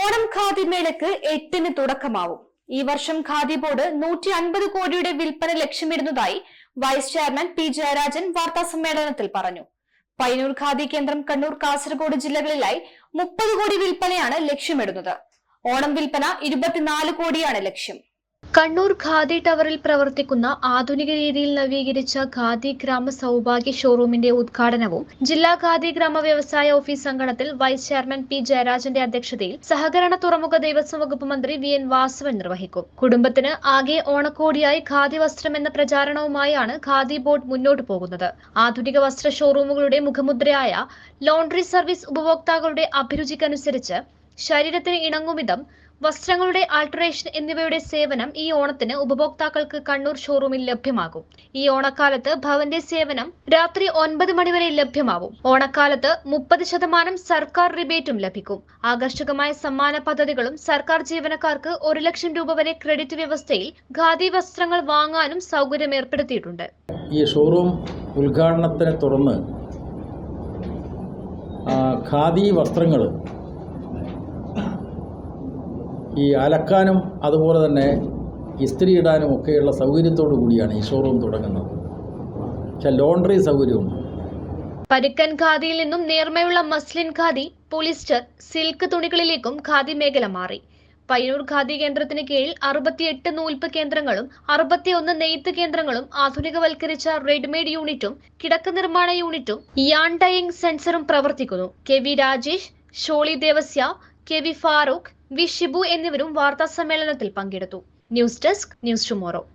ഓണം ഖാദി മേളയ്ക്ക് 8-ന് തുടക്കമാവും. ഈ വർഷം ഖാദി ബോർഡ് 150 കോടിയുടെ വിൽപ്പന ലക്ഷ്യമിടുന്നതായി വൈസ് ചെയർമാൻ പി ജയരാജൻ വാർത്താസമ്മേളനത്തിൽ പറഞ്ഞു. പയ്യന്നൂർ ഖാദി കേന്ദ്രം, കണ്ണൂർ, കാസർഗോഡ് ജില്ലകളിലായി 30 കോടി വിൽപ്പനയാണ് ലക്ഷ്യമിടുന്നത്. ഓണം വിൽപ്പന 24 കോടിയാണ് ലക്ഷ്യം. കണ്ണൂർ ഖാദി ടവറിൽ പ്രവർത്തിക്കുന്ന ആധുനിക രീതിയിൽ നവീകരിച്ച ഖാദി ഗ്രാമ സൗഭാഗ്യ ഷോറൂമിന്റെ ഉദ്ഘാടനവും ജില്ലാ ഖാദി ഗ്രാമ വ്യവസായ ഓഫീസ് അങ്കണത്തിൽ വൈസ് ചെയർമാൻ പി ജയരാജന്റെ അധ്യക്ഷതയിൽ സഹകരണ തുറമുഖ ദേവസ്വം വകുപ്പ് മന്ത്രി വി എൻ വാസവൻ നിർവഹിക്കും. കുടുംബത്തിന് ആകെ ഓണക്കോടിയായി ഖാദി വസ്ത്രം എന്ന പ്രചാരണവുമായാണ് ഖാദി ബോർഡ് മുന്നോട്ടു പോകുന്നത്. ആധുനിക വസ്ത്ര ഷോറൂമുകളുടെ മുഖമുദ്രയായ ലോണ്ടറി സർവീസ് ഉപഭോക്താക്കളുടെ അഭിരുചിക്കനുസരിച്ച് ശരീരത്തിന് ഇണങ്ങുമിതം വസ്ത്രങ്ങളുടെ ആൾട്ടറേഷൻ എന്നിവയുടെ സേവനം ഈ ഓണത്തിന് ഉപഭോക്താക്കൾക്ക് കണ്ണൂർ ഷോറൂമിൽ ലഭ്യമാകും. ഈ ഓണക്കാലത്ത് ഭവന്റെ സേവനം രാത്രി 9 മണി വരെ ലഭ്യമാവും. ഓണക്കാലത്ത് 30% സർക്കാർ റിബേറ്റും ലഭിക്കും. ആകർഷകമായ സമ്മാന പദ്ധതികളും സർക്കാർ ജീവനക്കാർക്ക് 1 ലക്ഷം രൂപ വരെ ക്രെഡിറ്റ് വ്യവസ്ഥയിൽ ഖാദി വസ്ത്രങ്ങൾ വാങ്ങാനും സൗകര്യം ഏർപ്പെടുത്തിയിട്ടുണ്ട്. ഈ ഷോറൂം ഉദ്ഘാടനത്തിനെ തുടർന്ന് ഖാദി വസ്ത്രങ്ങൾ ഈ അലക്കാനും അതുപോലെ തന്നെ ഇസ്തിരി ഇടാനും ഒക്കെയുള്ള സൗകര്യത്തോടു കൂടിയാണ് ഈ ഷോറൂം തുടങ്ങുന്നത്. ലോണ്ടറി സൗകര്യവും. പരുക്കൻ ഖാദിയിൽ നിന്നും നേർമയുള്ള മസ്ലിൻ ഖാദി, പോളിസ്റ്റർ, സിൽക്ക് തുണികളിലേക്കും ഖാദി മേഖല മാറി. പയ്യന്നൂർ ഖാദി കേന്ദ്രത്തിന് കീഴിൽ 68 നൂൽപ്പ് കേന്ദ്രങ്ങളും 61 നെയ്ത്ത് കേന്ദ്രങ്ങളും ആധുനികവൽക്കരിച്ച റെഡിമെയ്ഡ് യൂണിറ്റും കിടക്ക നിർമ്മാണ യൂണിറ്റും യാൺ ഡൈയിങ് സെന്ററും പ്രവർത്തിക്കുന്നു. K V Rajesh, Sholy Devasya, K V Farooq, V Shibu എന്നിവരും വാർത്താസമ്മേളനത്തിൽ പങ്കെടുത്തു. News desk, news tomorrow.